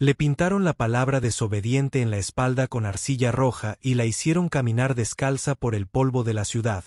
Le pintaron la palabra desobediente en la espalda con arcilla roja y la hicieron caminar descalza por el polvo de la ciudad,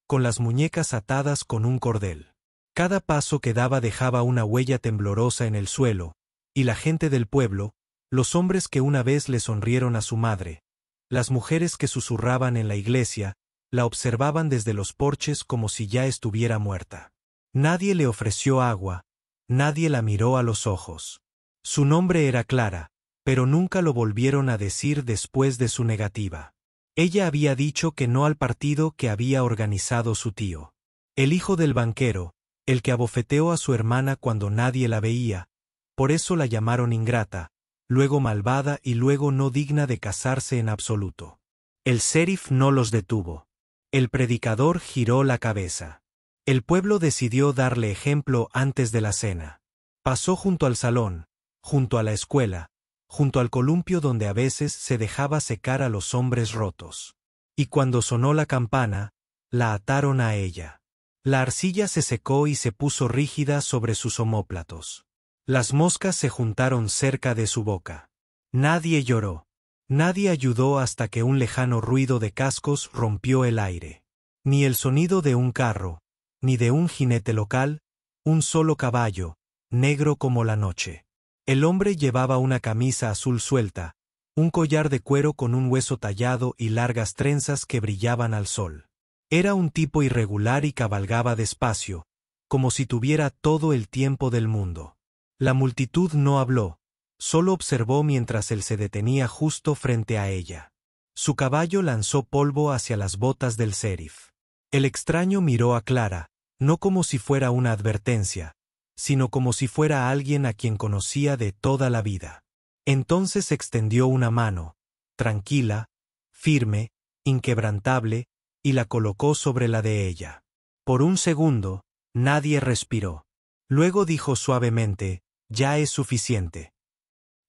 con las muñecas atadas con un cordel. Cada paso que daba dejaba una huella temblorosa en el suelo, y la gente del pueblo, los hombres que una vez le sonrieron a su madre, las mujeres que susurraban en la iglesia, la observaban desde los porches como si ya estuviera muerta. Nadie le ofreció agua, nadie la miró a los ojos. Su nombre era Clara, pero nunca lo volvieron a decir después de su negativa. Ella había dicho que no al partido que había organizado su tío. El hijo del banquero, el que abofeteó a su hermana cuando nadie la veía, por eso la llamaron ingrata, luego malvada y luego no digna de casarse en absoluto. El sheriff no los detuvo. El predicador giró la cabeza. El pueblo decidió darle ejemplo antes de la cena. Pasó junto al salón, junto a la escuela, junto al columpio donde a veces se dejaba secar a los hombres rotos. Y cuando sonó la campana, la ataron a ella. La arcilla se secó y se puso rígida sobre sus omóplatos. Las moscas se juntaron cerca de su boca. Nadie lloró. Nadie ayudó hasta que un lejano ruido de cascos rompió el aire. Ni el sonido de un carro, ni de un jinete local, un solo caballo, negro como la noche. El hombre llevaba una camisa azul suelta, un collar de cuero con un hueso tallado y largas trenzas que brillaban al sol. Era un tipo irregular y cabalgaba despacio, como si tuviera todo el tiempo del mundo. La multitud no habló, solo observó mientras él se detenía justo frente a ella. Su caballo lanzó polvo hacia las botas del sheriff. El extraño miró a Clara, no como si fuera una advertencia, sino como si fuera alguien a quien conocía de toda la vida. Entonces extendió una mano, tranquila, firme, inquebrantable, y la colocó sobre la de ella. Por un segundo, nadie respiró. Luego dijo suavemente, «Ya es suficiente».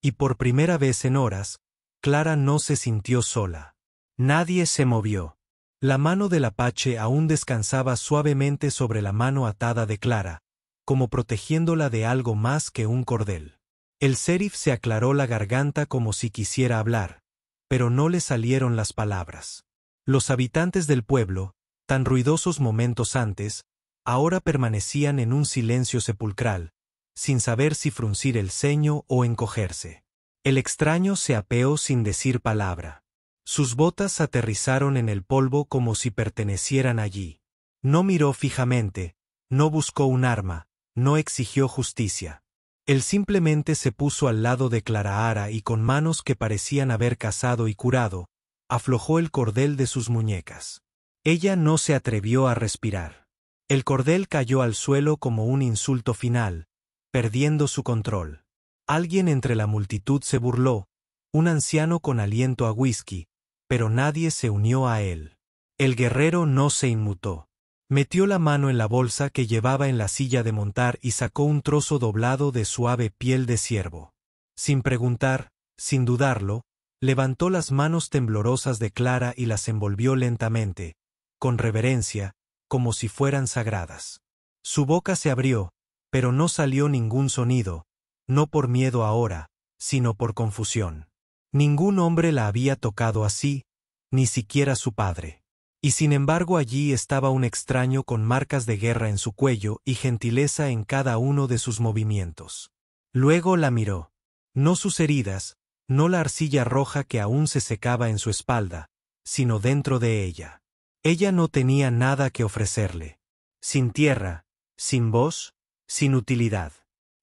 Y por primera vez en horas, Clara no se sintió sola. Nadie se movió. La mano del apache aún descansaba suavemente sobre la mano atada de Clara, como protegiéndola de algo más que un cordel. El sheriff se aclaró la garganta como si quisiera hablar, pero no le salieron las palabras. Los habitantes del pueblo, tan ruidosos momentos antes, ahora permanecían en un silencio sepulcral, sin saber si fruncir el ceño o encogerse. El extraño se apeó sin decir palabra. Sus botas aterrizaron en el polvo como si pertenecieran allí. No miró fijamente, no buscó un arma, no exigió justicia. Él simplemente se puso al lado de Clarahara y con manos que parecían haber cazado y curado, aflojó el cordel de sus muñecas. Ella no se atrevió a respirar. El cordel cayó al suelo como un insulto final, perdiendo su control. Alguien entre la multitud se burló, un anciano con aliento a whisky, pero nadie se unió a él. El guerrero no se inmutó. Metió la mano en la bolsa que llevaba en la silla de montar y sacó un trozo doblado de suave piel de ciervo. Sin preguntar, sin dudarlo, levantó las manos temblorosas de Clara y las envolvió lentamente, con reverencia, como si fueran sagradas. Su boca se abrió, pero no salió ningún sonido, no por miedo ahora, sino por confusión. Ningún hombre la había tocado así, ni siquiera su padre. Y sin embargo allí estaba un extraño con marcas de guerra en su cuello y gentileza en cada uno de sus movimientos. Luego la miró. No sus heridas, no la arcilla roja que aún se secaba en su espalda, sino dentro de ella. Ella no tenía nada que ofrecerle. Sin tierra, sin voz, sin utilidad.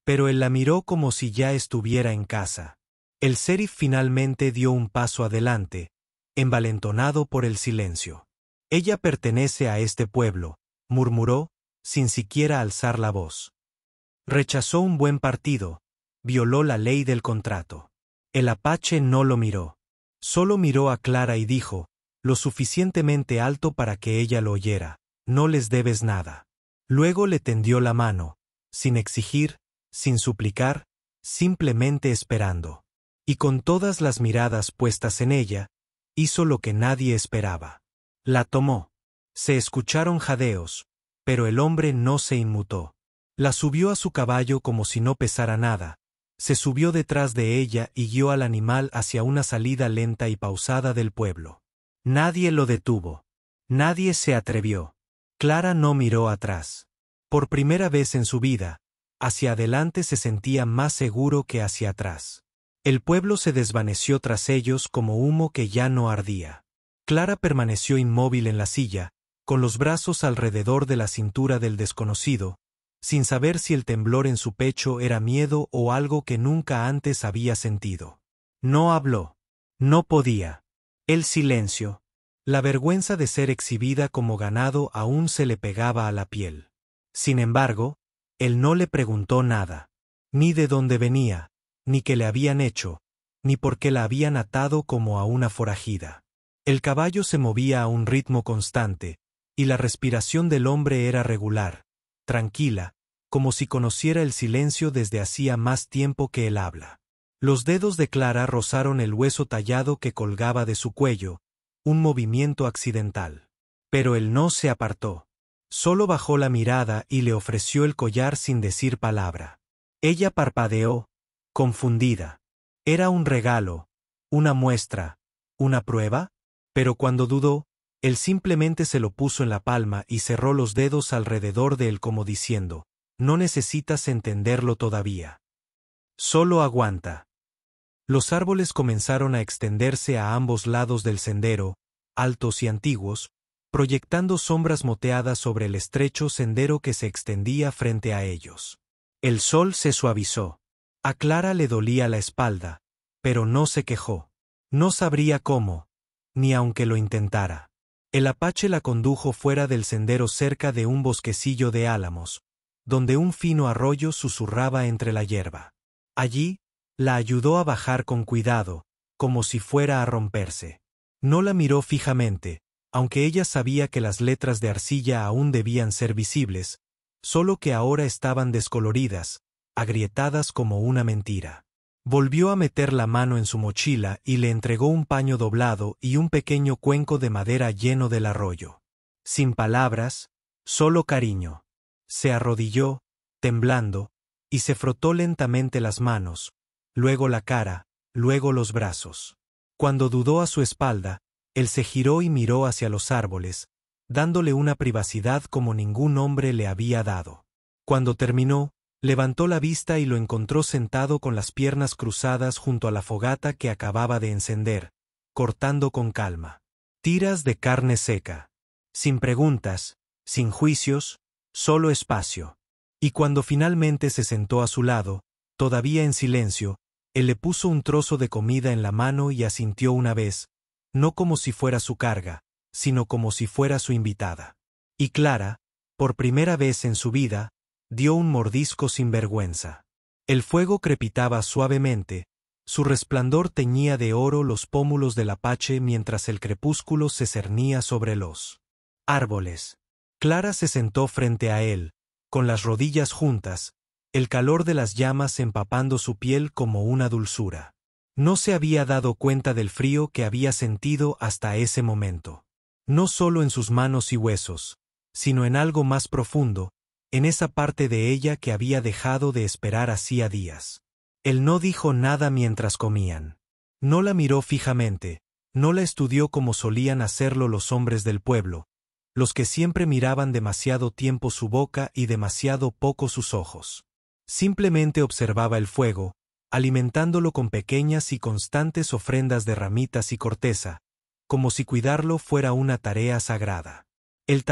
Pero él la miró como si ya estuviera en casa. El sheriff finalmente dio un paso adelante, envalentonado por el silencio. Ella pertenece a este pueblo, murmuró, sin siquiera alzar la voz. Rechazó un buen partido, violó la ley del contrato. El apache no lo miró. Solo miró a Clara y dijo, lo suficientemente alto para que ella lo oyera, no les debes nada. Luego le tendió la mano, sin exigir, sin suplicar, simplemente esperando. Y con todas las miradas puestas en ella, hizo lo que nadie esperaba. La tomó. Se escucharon jadeos, pero el hombre no se inmutó. La subió a su caballo como si no pesara nada, Se subió detrás de ella y guió al animal hacia una salida lenta y pausada del pueblo. Nadie lo detuvo. Nadie se atrevió. Clara no miró atrás. Por primera vez en su vida, hacia adelante se sentía más seguro que hacia atrás. El pueblo se desvaneció tras ellos como humo que ya no ardía. Clara permaneció inmóvil en la silla, con los brazos alrededor de la cintura del desconocido, sin saber si el temblor en su pecho era miedo o algo que nunca antes había sentido. No habló. No podía. El silencio. La vergüenza de ser exhibida como ganado aún se le pegaba a la piel. Sin embargo, él no le preguntó nada. Ni de dónde venía, ni qué le habían hecho, ni por qué la habían atado como a una forajida. El caballo se movía a un ritmo constante, y la respiración del hombre era regular, tranquila, como si conociera el silencio desde hacía más tiempo que el habla. Los dedos de Clara rozaron el hueso tallado que colgaba de su cuello, un movimiento accidental. Pero él no se apartó. Solo bajó la mirada y le ofreció el collar sin decir palabra. Ella parpadeó, confundida. ¿Era un regalo, una muestra, una prueba? Pero cuando dudó, él simplemente se lo puso en la palma y cerró los dedos alrededor de él como diciendo, no necesitas entenderlo todavía. Solo aguanta. Los árboles comenzaron a extenderse a ambos lados del sendero, altos y antiguos, proyectando sombras moteadas sobre el estrecho sendero que se extendía frente a ellos. El sol se suavizó. A Clara le dolía la espalda, pero no se quejó. No sabría cómo, ni aunque lo intentara. El apache la condujo fuera del sendero cerca de un bosquecillo de álamos, donde un fino arroyo susurraba entre la hierba. Allí, la ayudó a bajar con cuidado, como si fuera a romperse. No la miró fijamente, aunque ella sabía que las letras de arcilla aún debían ser visibles, solo que ahora estaban descoloridas, agrietadas como una mentira. Volvió a meter la mano en su mochila y le entregó un paño doblado y un pequeño cuenco de madera lleno del arroyo. Sin palabras, solo cariño. Se arrodilló, temblando, y se frotó lentamente las manos, luego la cara, luego los brazos. Cuando dudó a su espalda, él se giró y miró hacia los árboles, dándole una privacidad como ningún hombre le había dado. Cuando terminó, levantó la vista y lo encontró sentado con las piernas cruzadas junto a la fogata que acababa de encender, cortando con calma tiras de carne seca. Sin preguntas, sin juicios, solo espacio. Y cuando finalmente se sentó a su lado, todavía en silencio, él le puso un trozo de comida en la mano y asintió una vez, no como si fuera su carga, sino como si fuera su invitada. Y Clara, por primera vez en su vida, dio un mordisco sin vergüenza. El fuego crepitaba suavemente, su resplandor teñía de oro los pómulos del apache mientras el crepúsculo se cernía sobre los árboles. Clara se sentó frente a él, con las rodillas juntas, el calor de las llamas empapando su piel como una dulzura. No se había dado cuenta del frío que había sentido hasta ese momento. No solo en sus manos y huesos, sino en algo más profundo, en esa parte de ella que había dejado de esperar hacía días. Él no dijo nada mientras comían. No la miró fijamente, no la estudió como solían hacerlo los hombres del pueblo, los que siempre miraban demasiado tiempo su boca y demasiado poco sus ojos. Simplemente observaba el fuego, alimentándolo con pequeñas y constantes ofrendas de ramitas y corteza, como si cuidarlo fuera una tarea sagrada. El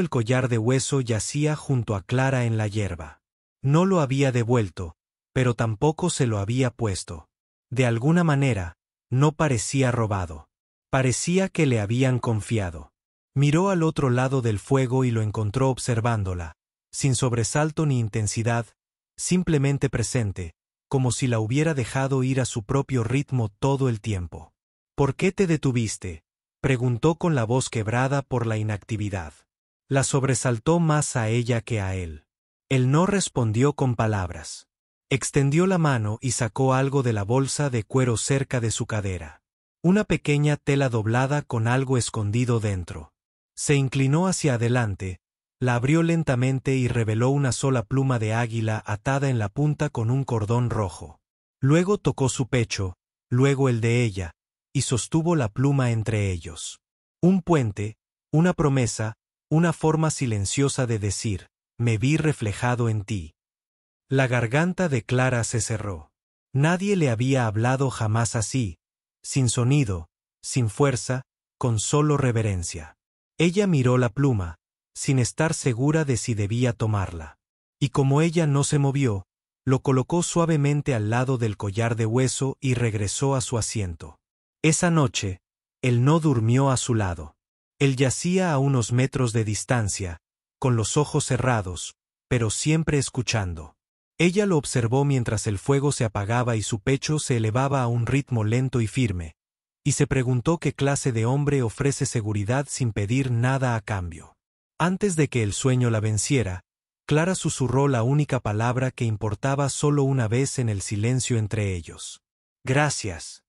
collar de hueso yacía junto a Clara en la hierba. No lo había devuelto, pero tampoco se lo había puesto. De alguna manera, no parecía robado. Parecía que le habían confiado. Miró al otro lado del fuego y lo encontró observándola, sin sobresalto ni intensidad, simplemente presente, como si la hubiera dejado ir a su propio ritmo todo el tiempo. ¿Por qué te detuviste?, preguntó con la voz quebrada por la inactividad. La sobresaltó más a ella que a él. Él no respondió con palabras. Extendió la mano y sacó algo de la bolsa de cuero cerca de su cadera. Una pequeña tela doblada con algo escondido dentro. Se inclinó hacia adelante, la abrió lentamente y reveló una sola pluma de águila atada en la punta con un cordón rojo. Luego tocó su pecho, luego el de ella, y sostuvo la pluma entre ellos. Un puente, una promesa, una forma silenciosa de decir, me vi reflejado en ti. La garganta de Clara se cerró. Nadie le había hablado jamás así, sin sonido, sin fuerza, con solo reverencia. Ella miró la pluma, sin estar segura de si debía tomarla. Y como ella no se movió, lo colocó suavemente al lado del collar de hueso y regresó a su asiento. Esa noche, él no durmió a su lado. Él yacía a unos metros de distancia, con los ojos cerrados, pero siempre escuchando. Ella lo observó mientras el fuego se apagaba y su pecho se elevaba a un ritmo lento y firme, y se preguntó qué clase de hombre ofrece seguridad sin pedir nada a cambio. Antes de que el sueño la venciera, Clara susurró la única palabra que importaba solo una vez en el silencio entre ellos. Gracias.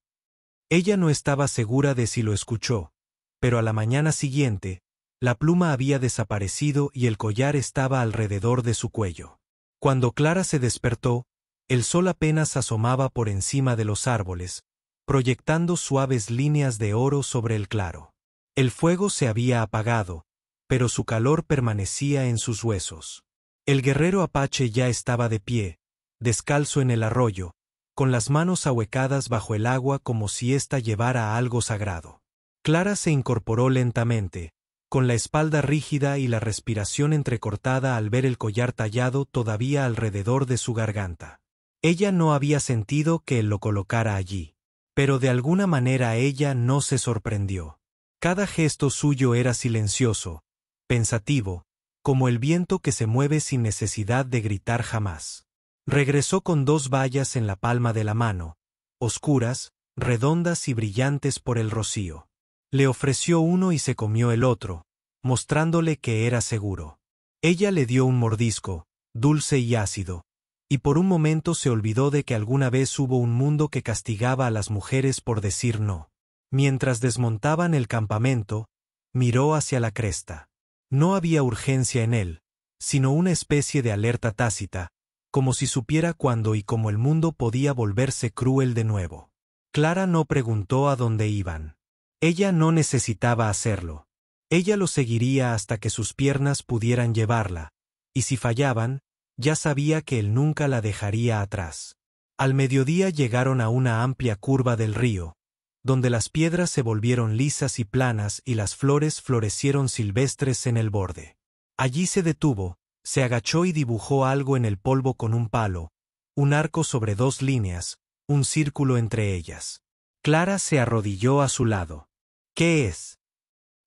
Ella no estaba segura de si lo escuchó, pero a la mañana siguiente, la pluma había desaparecido y el collar estaba alrededor de su cuello. Cuando Clara se despertó, el sol apenas asomaba por encima de los árboles, proyectando suaves líneas de oro sobre el claro. El fuego se había apagado, pero su calor permanecía en sus huesos. El guerrero apache ya estaba de pie, descalzo en el arroyo, con las manos ahuecadas bajo el agua como si ésta llevara algo sagrado. Clara se incorporó lentamente, con la espalda rígida y la respiración entrecortada al ver el collar tallado todavía alrededor de su garganta. Ella no había sentido que él lo colocara allí, pero de alguna manera ella no se sorprendió. Cada gesto suyo era silencioso, pensativo, como el viento que se mueve sin necesidad de gritar jamás. Regresó con 2 bayas en la palma de la mano, oscuras, redondas y brillantes por el rocío. Le ofreció uno y se comió el otro, mostrándole que era seguro. Ella le dio un mordisco, dulce y ácido, y por un momento se olvidó de que alguna vez hubo un mundo que castigaba a las mujeres por decir no. Mientras desmontaban el campamento, miró hacia la cresta. No había urgencia en él, sino una especie de alerta tácita, como si supiera cuándo y cómo el mundo podía volverse cruel de nuevo. Clara no preguntó a dónde iban. Ella no necesitaba hacerlo. Ella lo seguiría hasta que sus piernas pudieran llevarla, y si fallaban, ya sabía que él nunca la dejaría atrás. Al mediodía llegaron a una amplia curva del río, donde las piedras se volvieron lisas y planas y las flores florecieron silvestres en el borde. Allí se detuvo, se agachó y dibujó algo en el polvo con un palo, un arco sobre 2 líneas, un círculo entre ellas. Clara se arrodilló a su lado. ¿Qué es?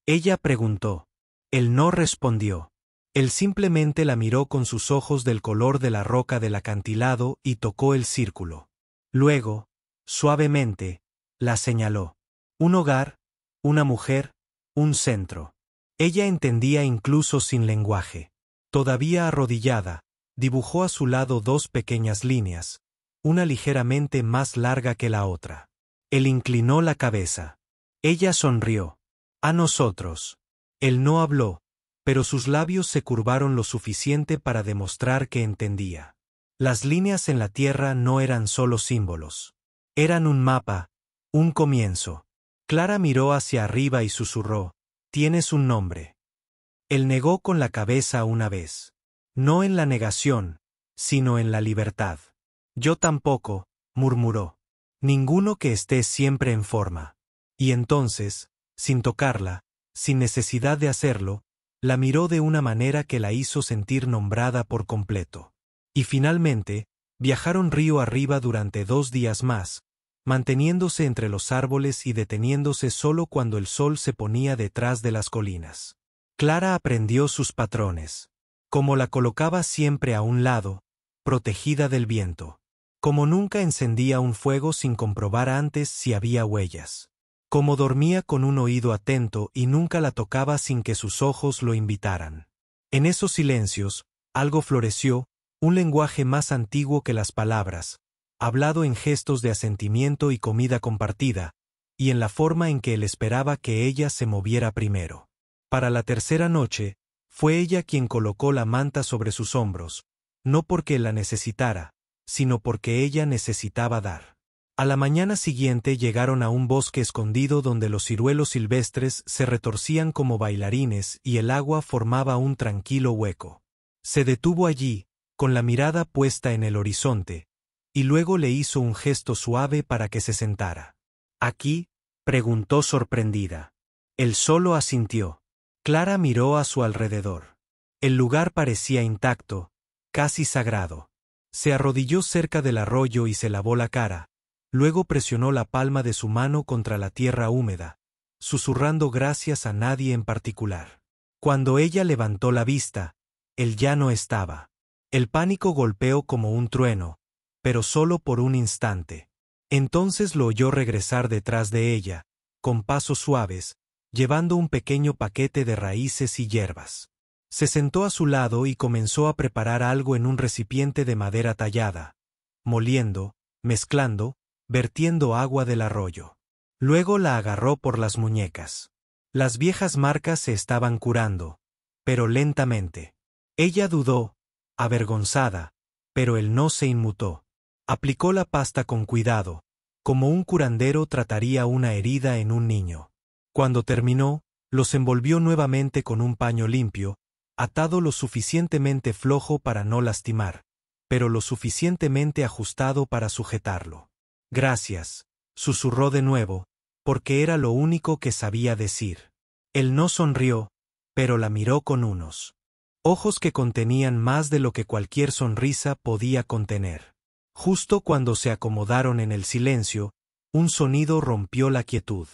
Ella preguntó. Él no respondió. Él simplemente la miró con sus ojos del color de la roca del acantilado y tocó el círculo. Luego, suavemente, la señaló. Un hogar, una mujer, un centro. Ella entendía incluso sin lenguaje. Todavía arrodillada, dibujó a su lado 2 pequeñas líneas, una ligeramente más larga que la otra. Él inclinó la cabeza. Ella sonrió. A nosotros. Él no habló, pero sus labios se curvaron lo suficiente para demostrar que entendía. Las líneas en la tierra no eran solo símbolos. Eran un mapa, un comienzo. Clara miró hacia arriba y susurró, «Tienes un nombre». Él negó con la cabeza una vez. No en la negación, sino en la libertad. «Yo tampoco», murmuró. «Ninguno que esté siempre en forma». Y entonces, sin tocarla, sin necesidad de hacerlo, la miró de una manera que la hizo sentir nombrada por completo. Y finalmente, viajaron río arriba durante 2 días más, manteniéndose entre los árboles y deteniéndose solo cuando el sol se ponía detrás de las colinas. Clara aprendió sus patrones. Como la colocaba siempre a un lado, protegida del viento. Como nunca encendía un fuego sin comprobar antes si había huellas. Como dormía con un oído atento y nunca la tocaba sin que sus ojos lo invitaran. En esos silencios, algo floreció, un lenguaje más antiguo que las palabras, hablado en gestos de asentimiento y comida compartida, y en la forma en que él esperaba que ella se moviera primero. Para la tercera noche, fue ella quien colocó la manta sobre sus hombros, no porque él la necesitara, sino porque ella necesitaba dar. A la mañana siguiente llegaron a un bosque escondido donde los ciruelos silvestres se retorcían como bailarines y el agua formaba un tranquilo hueco. Se detuvo allí, con la mirada puesta en el horizonte, y luego le hizo un gesto suave para que se sentara. «¿Aquí?», preguntó sorprendida. Él solo asintió. Clara miró a su alrededor. El lugar parecía intacto, casi sagrado. Se arrodilló cerca del arroyo y se lavó la cara. Luego presionó la palma de su mano contra la tierra húmeda, susurrando gracias a nadie en particular. Cuando ella levantó la vista, él ya no estaba. El pánico golpeó como un trueno, pero solo por un instante. Entonces lo oyó regresar detrás de ella, con pasos suaves, llevando un pequeño paquete de raíces y hierbas. Se sentó a su lado y comenzó a preparar algo en un recipiente de madera tallada, moliendo, mezclando, vertiendo agua del arroyo. Luego la agarró por las muñecas. Las viejas marcas se estaban curando, pero lentamente. Ella dudó, avergonzada, pero él no se inmutó. Aplicó la pasta con cuidado, como un curandero trataría una herida en un niño. Cuando terminó, los envolvió nuevamente con un paño limpio, atado lo suficientemente flojo para no lastimar, pero lo suficientemente ajustado para sujetarlo. «Gracias», susurró de nuevo, porque era lo único que sabía decir. Él no sonrió, pero la miró con unos ojos que contenían más de lo que cualquier sonrisa podía contener. Justo cuando se acomodaron en el silencio, un sonido rompió la quietud.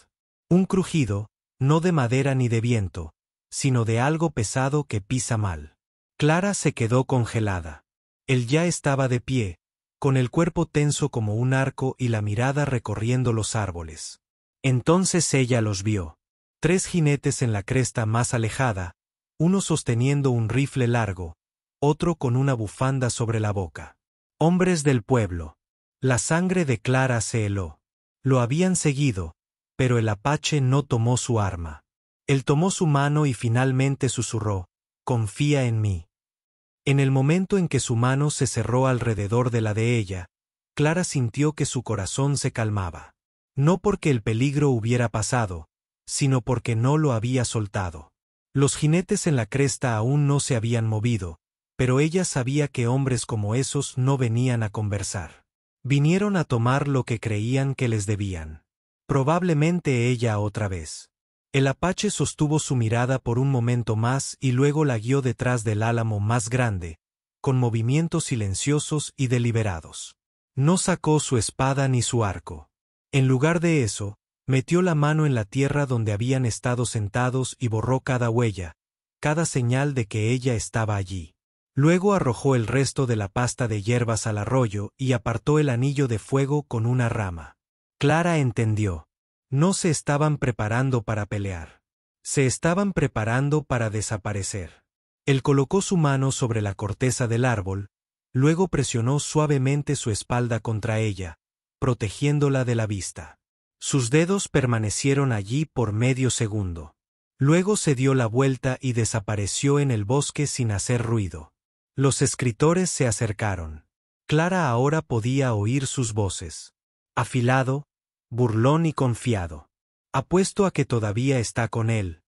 Un crujido, no de madera ni de viento, sino de algo pesado que pisa mal. Clara se quedó congelada. Él ya estaba de pie, con el cuerpo tenso como un arco y la mirada recorriendo los árboles. Entonces ella los vio. 3 jinetes en la cresta más alejada, uno sosteniendo un rifle largo, otro con una bufanda sobre la boca. Hombres del pueblo. La sangre de Clara se heló. Lo habían seguido, pero el apache no tomó su arma. Él tomó su mano y finalmente susurró: «Confía en mí». En el momento en que su mano se cerró alrededor de la de ella, Clara sintió que su corazón se calmaba. No porque el peligro hubiera pasado, sino porque no lo había soltado. Los jinetes en la cresta aún no se habían movido, pero ella sabía que hombres como esos no venían a conversar. Vinieron a tomar lo que creían que les debían. Probablemente ella otra vez. El apache sostuvo su mirada por un momento más y luego la guió detrás del álamo más grande, con movimientos silenciosos y deliberados. No sacó su espada ni su arco. En lugar de eso, metió la mano en la tierra donde habían estado sentados y borró cada huella, cada señal de que ella estaba allí. Luego arrojó el resto de la pasta de hierbas al arroyo y apartó el anillo de fuego con una rama. Clara entendió. No se estaban preparando para pelear. Se estaban preparando para desaparecer. Él colocó su mano sobre la corteza del árbol, luego presionó suavemente su espalda contra ella, protegiéndola de la vista. Sus dedos permanecieron allí por medio segundo. Luego se dio la vuelta y desapareció en el bosque sin hacer ruido. Los escritores se acercaron. Clara ahora podía oír sus voces. Afilado, burlón y confiado. «Apuesto a que todavía está con él»,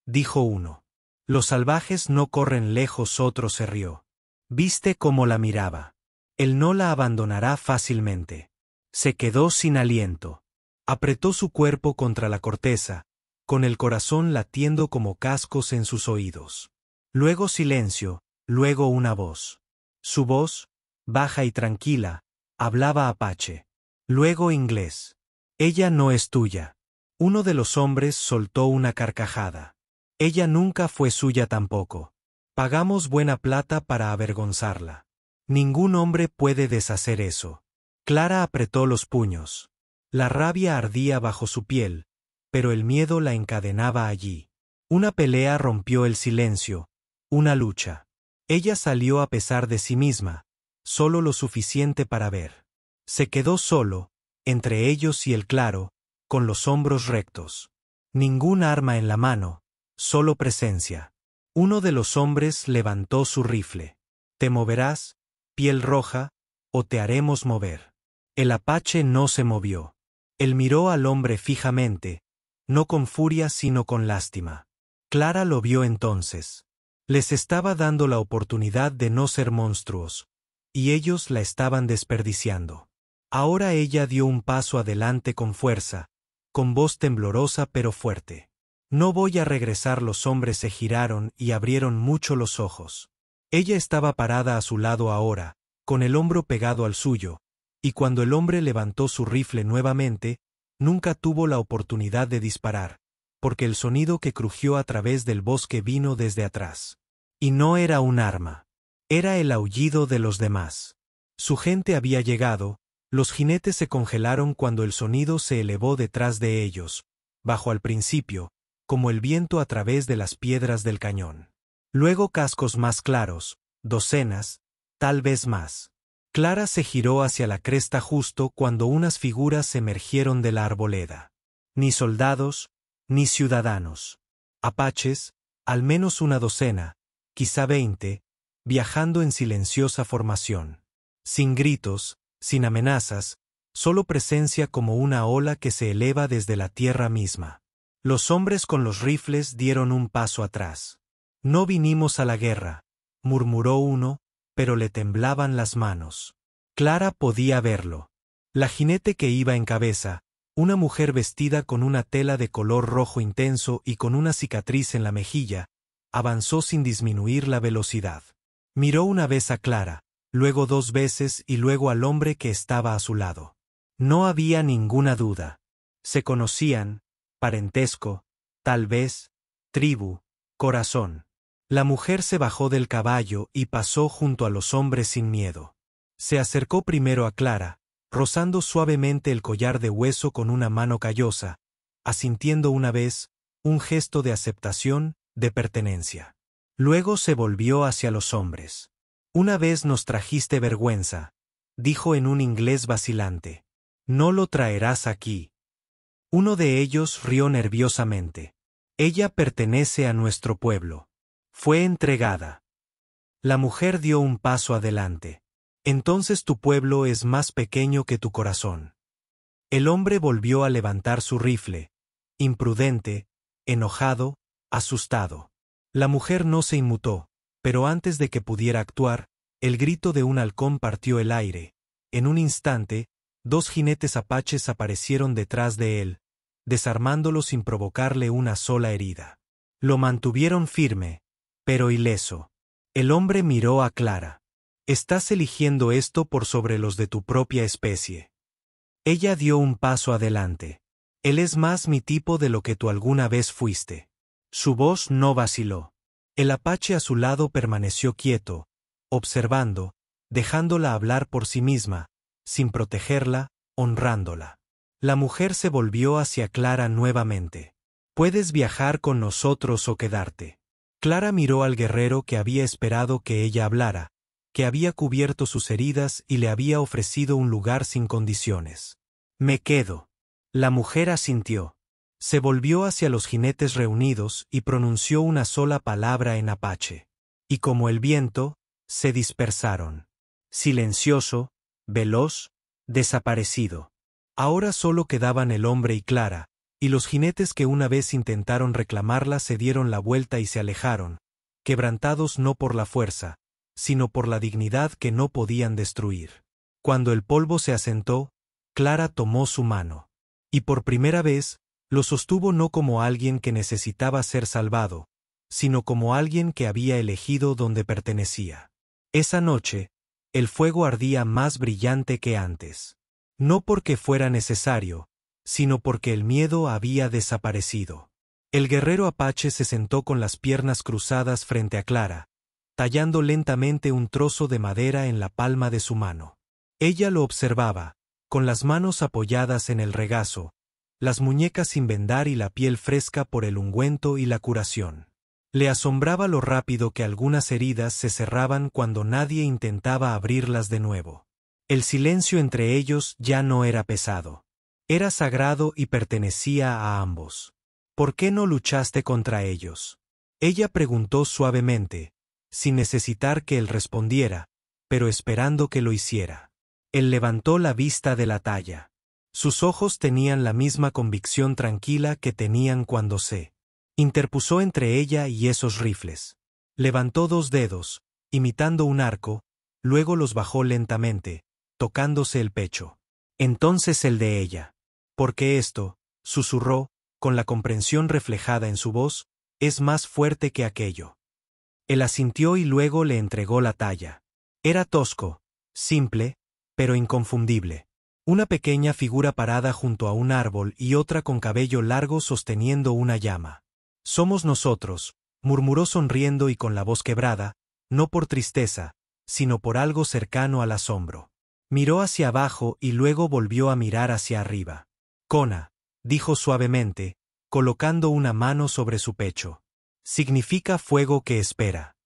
dijo uno. «Los salvajes no corren lejos», otro se rió. ¿Viste cómo la miraba? Él no la abandonará fácilmente. Se quedó sin aliento. Apretó su cuerpo contra la corteza, con el corazón latiendo como cascos en sus oídos. Luego silencio, luego una voz. Su voz, baja y tranquila, hablaba apache. Luego inglés. «Ella no es tuya». Uno de los hombres soltó una carcajada. «Ella nunca fue suya tampoco. Pagamos buena plata para avergonzarla. Ningún hombre puede deshacer eso». Clara apretó los puños. La rabia ardía bajo su piel, pero el miedo la encadenaba allí. Una pelea rompió el silencio, una lucha. Ella salió a pesar de sí misma, solo lo suficiente para ver. Se quedó solo, entre ellos y el claro, con los hombros rectos. Ningún arma en la mano, solo presencia. Uno de los hombres levantó su rifle. «¿Te moverás, piel roja?», o te haremos mover. El apache no se movió. Él miró al hombre fijamente, no con furia sino con lástima. Clara lo vio entonces. Les estaba dando la oportunidad de no ser monstruos, y ellos la estaban desperdiciando. Ahora ella dio un paso adelante con fuerza, con voz temblorosa pero fuerte. No voy a regresar. Los hombres se giraron y abrieron mucho los ojos. Ella estaba parada a su lado ahora, con el hombro pegado al suyo, y cuando el hombre levantó su rifle nuevamente, nunca tuvo la oportunidad de disparar, porque el sonido que crujió a través del bosque vino desde atrás. Y no era un arma. Era el aullido de los demás. Su gente había llegado, los jinetes se congelaron cuando el sonido se elevó detrás de ellos, bajo al principio, como el viento a través de las piedras del cañón. Luego cascos más claros, docenas, tal vez más. Clara se giró hacia la cresta justo cuando unas figuras emergieron de la arboleda. Ni soldados, ni ciudadanos. Apaches, al menos una docena, quizá 20, viajando en silenciosa formación. Sin gritos, sin amenazas, solo presencia como una ola que se eleva desde la tierra misma. Los hombres con los rifles dieron un paso atrás. No vinimos a la guerra, murmuró uno, pero le temblaban las manos. Clara podía verlo. La jinete que iba en cabeza, una mujer vestida con una tela de color rojo intenso y con una cicatriz en la mejilla, avanzó sin disminuir la velocidad. Miró una vez a Clara, luego 2 veces y luego al hombre que estaba a su lado. No había ninguna duda. Se conocían, parentesco, tal vez, tribu, corazón. La mujer se bajó del caballo y pasó junto a los hombres sin miedo. Se acercó primero a Clara, rozando suavemente el collar de hueso con una mano callosa, asintiendo una vez, un gesto de aceptación, de pertenencia. Luego se volvió hacia los hombres. Una vez nos trajiste vergüenza, dijo en un inglés vacilante. No lo traerás aquí. Uno de ellos rió nerviosamente. Ella pertenece a nuestro pueblo. Fue entregada. La mujer dio un paso adelante. Entonces tu pueblo es más pequeño que tu corazón. El hombre volvió a levantar su rifle, imprudente, enojado, asustado. La mujer no se inmutó, pero antes de que pudiera actuar, el grito de un halcón partió el aire. En un instante, 2 jinetes apaches aparecieron detrás de él, desarmándolo sin provocarle una sola herida. Lo mantuvieron firme, pero ileso. El hombre miró a Clara. Estás eligiendo esto por sobre los de tu propia especie. Ella dio un paso adelante. Él es más mi tipo de lo que tú alguna vez fuiste. Su voz no vaciló. El apache a su lado permaneció quieto, observando, dejándola hablar por sí misma, sin protegerla, honrándola. La mujer se volvió hacia Clara nuevamente. Puedes viajar con nosotros o quedarte. Clara miró al guerrero que había esperado que ella hablara, que había cubierto sus heridas y le había ofrecido un lugar sin condiciones. Me quedo. La mujer asintió. Se volvió hacia los jinetes reunidos y pronunció una sola palabra en apache. Y como el viento, se dispersaron. Silencioso, veloz, desaparecido. Ahora solo quedaban el hombre y Clara, y los jinetes que una vez intentaron reclamarla se dieron la vuelta y se alejaron, quebrantados no por la fuerza, sino por la dignidad que no podían destruir. Cuando el polvo se asentó, Clara tomó su mano. Y por primera vez, lo sostuvo no como alguien que necesitaba ser salvado, sino como alguien que había elegido donde pertenecía. Esa noche, el fuego ardía más brillante que antes. No porque fuera necesario, sino porque el miedo había desaparecido. El guerrero apache se sentó con las piernas cruzadas frente a Clara, tallando lentamente un trozo de madera en la palma de su mano. Ella lo observaba, con las manos apoyadas en el regazo, las muñecas sin vendar y la piel fresca por el ungüento y la curación. Le asombraba lo rápido que algunas heridas se cerraban cuando nadie intentaba abrirlas de nuevo. El silencio entre ellos ya no era pesado. Era sagrado y pertenecía a ambos. ¿Por qué no luchaste contra ellos? Ella preguntó suavemente, sin necesitar que él respondiera, pero esperando que lo hiciera. Él levantó la vista de la talla. Sus ojos tenían la misma convicción tranquila que tenían cuando se interpuso entre ella y esos rifles. Levantó 2 dedos, imitando un arco, luego los bajó lentamente, tocándose el pecho. Entonces el de ella. Porque esto, susurró, con la comprensión reflejada en su voz, es más fuerte que aquello. Él asintió y luego le entregó la talla. Era tosco, simple, pero inconfundible. Una pequeña figura parada junto a un árbol y otra con cabello largo sosteniendo una llama. Somos nosotros, murmuró sonriendo y con la voz quebrada, no por tristeza, sino por algo cercano al asombro. Miró hacia abajo y luego volvió a mirar hacia arriba. Kona, dijo suavemente, colocando una mano sobre su pecho. Significa fuego que espera.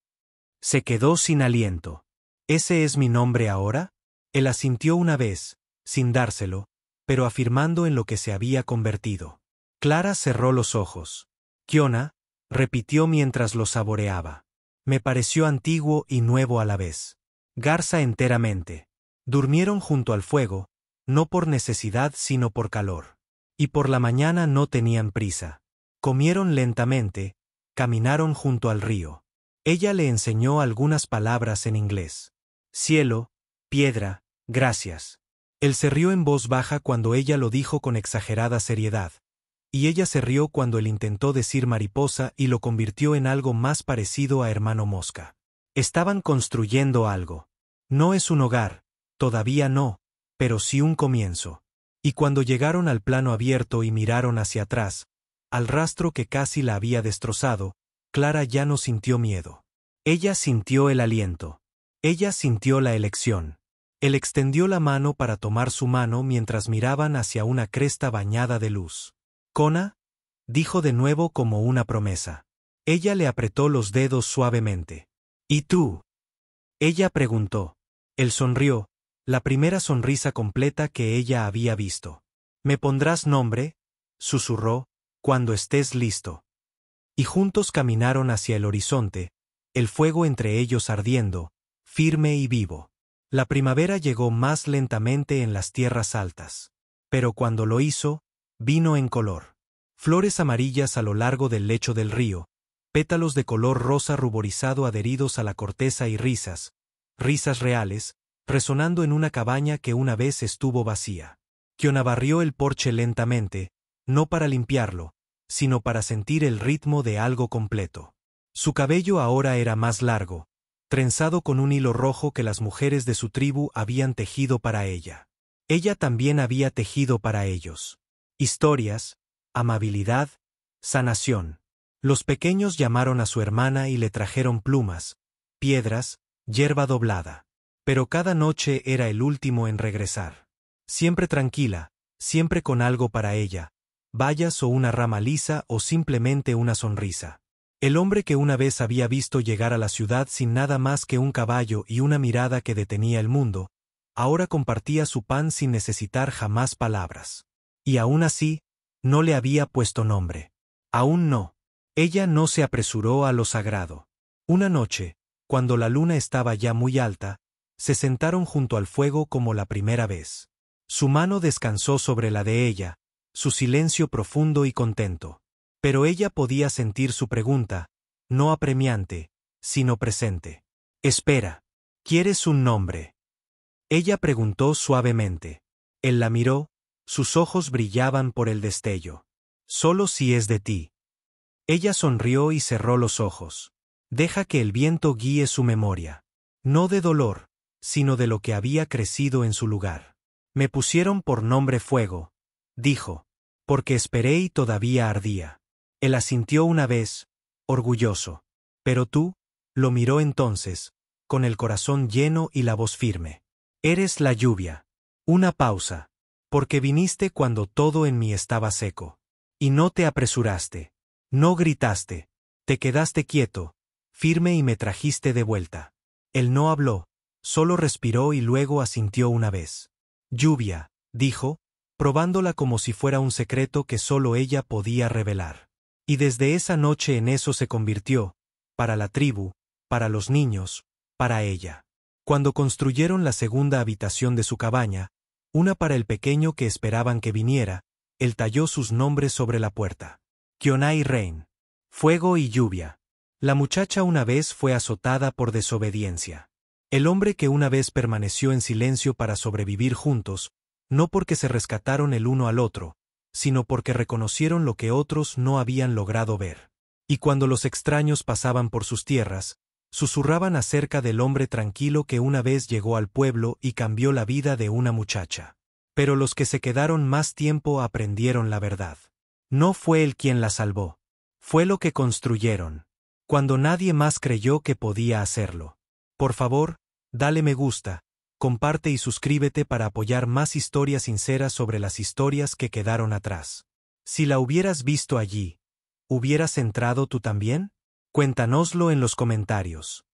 Se quedó sin aliento. ¿Ese es mi nombre ahora? Él asintió una vez, sin dárselo, pero afirmando en lo que se había convertido. Clara cerró los ojos. Kiona, repitió mientras lo saboreaba. Me pareció antiguo y nuevo a la vez. Garza enteramente. Durmieron junto al fuego, no por necesidad sino por calor. Y por la mañana no tenían prisa. Comieron lentamente, caminaron junto al río. Ella le enseñó algunas palabras en inglés. Cielo, piedra, gracias. Él se rió en voz baja cuando ella lo dijo con exagerada seriedad. Y ella se rió cuando él intentó decir mariposa y lo convirtió en algo más parecido a hermano mosca. Estaban construyendo algo. No es un hogar, todavía no, pero sí un comienzo. Y cuando llegaron al plano abierto y miraron hacia atrás, al rastro que casi la había destrozado, Clara ya no sintió miedo. Ella sintió el aliento. Ella sintió la elección. Él extendió la mano para tomar su mano mientras miraban hacia una cresta bañada de luz. Kona, dijo de nuevo como una promesa. Ella le apretó los dedos suavemente. ¿Y tú? Ella preguntó. Él sonrió, la primera sonrisa completa que ella había visto. ¿Me pondrás nombre?, susurró, cuando estés listo. Y juntos caminaron hacia el horizonte, el fuego entre ellos ardiendo, firme y vivo. La primavera llegó más lentamente en las tierras altas. Pero cuando lo hizo, vino en color. Flores amarillas a lo largo del lecho del río, pétalos de color rosa ruborizado adheridos a la corteza y risas reales, resonando en una cabaña que una vez estuvo vacía. Kiona barrió el porche lentamente, no para limpiarlo, sino para sentir el ritmo de algo completo. Su cabello ahora era más largo, trenzado con un hilo rojo que las mujeres de su tribu habían tejido para ella. Ella también había tejido para ellos. Historias, amabilidad, sanación. Los pequeños llamaron a su hermana y le trajeron plumas, piedras, hierba doblada. Pero cada noche era el último en regresar. Siempre tranquila, siempre con algo para ella, bayas o una rama lisa o simplemente una sonrisa. El hombre que una vez había visto llegar a la ciudad sin nada más que un caballo y una mirada que detenía el mundo, ahora compartía su pan sin necesitar jamás palabras. Y aún así, no le había puesto nombre. Aún no. Ella no se apresuró a lo sagrado. Una noche, cuando la luna estaba ya muy alta, se sentaron junto al fuego como la primera vez. Su mano descansó sobre la de ella, su silencio profundo y contento. Pero ella podía sentir su pregunta, no apremiante, sino presente. Espera, ¿quieres un nombre? Ella preguntó suavemente. Él la miró, sus ojos brillaban por el destello. Solo si es de ti. Ella sonrió y cerró los ojos. Deja que el viento guíe su memoria. No de dolor, sino de lo que había crecido en su lugar. Me pusieron por nombre fuego, dijo, porque esperé y todavía ardía. Él asintió una vez, orgulloso. Pero tú, lo miró entonces, con el corazón lleno y la voz firme. Eres la lluvia. Una pausa. Porque viniste cuando todo en mí estaba seco. Y no te apresuraste. No gritaste. Te quedaste quieto, firme y me trajiste de vuelta. Él no habló, solo respiró y luego asintió una vez. Lluvia, dijo, probándola como si fuera un secreto que solo ella podía revelar. Y desde esa noche en eso se convirtió, para la tribu, para los niños, para ella. Cuando construyeron la segunda habitación de su cabaña, una para el pequeño que esperaban que viniera, él talló sus nombres sobre la puerta. Kionai Rain. Fuego y lluvia. La muchacha una vez fue azotada por desobediencia. El hombre que una vez permaneció en silencio para sobrevivir juntos, no porque se rescataron el uno al otro, sino porque reconocieron lo que otros no habían logrado ver. Y cuando los extraños pasaban por sus tierras, susurraban acerca del hombre tranquilo que una vez llegó al pueblo y cambió la vida de una muchacha. Pero los que se quedaron más tiempo aprendieron la verdad. No fue él quien la salvó. Fue lo que construyeron. Cuando nadie más creyó que podía hacerlo. Por favor, dale me gusta, comparte y suscríbete para apoyar más historias sinceras sobre las historias que quedaron atrás. Si la hubieras visto allí, ¿hubieras entrado tú también? Cuéntanoslo en los comentarios.